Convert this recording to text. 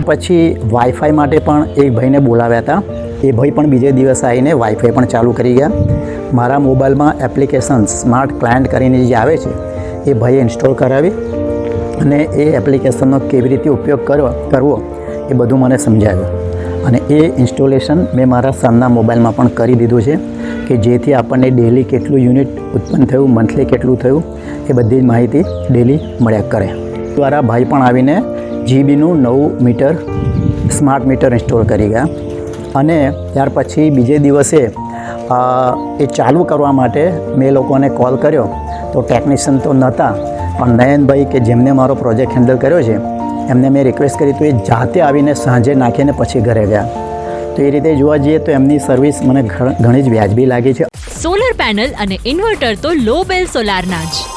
પછી વાઈફાઈ માટે પણ એક ભાઈને બોલાવ્યા હતા. એ ભાઈ પણ બીજે દિવસ આવીને વાઈફાઈ પણ ચાલુ કરી ગયા. મારા મોબાઈલમાં એપ્લિકેશન સ્માર્ટ ક્લાયન્ટ કરીને જે આવે છે એ ભાઈએ ઇન્સ્ટોલ કરાવી અને એ એપ્લિકેશનનો કેવી રીતે ઉપયોગ કરવો એ બધું મને સમજાવ્યું. અને એ ઇન્સ્ટોલેશન મેં મારા સનના મોબાઈલમાં પણ કરી દીધું છે કે જેથી આપણને ડેલી કેટલું યુનિટ ઉત્પન્ન થયું, મંથલી કેટલું થયું એ બધી જ માહિતી ડેલી મળ્યા કરે. દ્વારા ભાઈ પણ આવીને જીબીનું નવું મીટર સ્માર્ટ મીટર ઇન્સ્ટોલ કરી ગયા. અને ત્યાર પછી બીજે દિવસે એ ચાલુ કરવા માટે મેં લોકોને કોલ કર્યો તો ટેકનિશિયન તો નહોતા, પણ નયનભાઈ કે જેમને મારો પ્રોજેક્ટ હેન્ડલ કર્યો છે એમને મેં રિક્વેસ્ટ કરી તો એ જાતે આવીને સાંજે નાખીને પછી ઘરે ગયા. તો એ રીતે જોવા જઈએ તો એમની સર્વિસ મને ઘણી જ વ્યાજબી લાગી છે. સોલર પેનલ અને ઇન્વર્ટર તો લો બેલ સોલારના જ.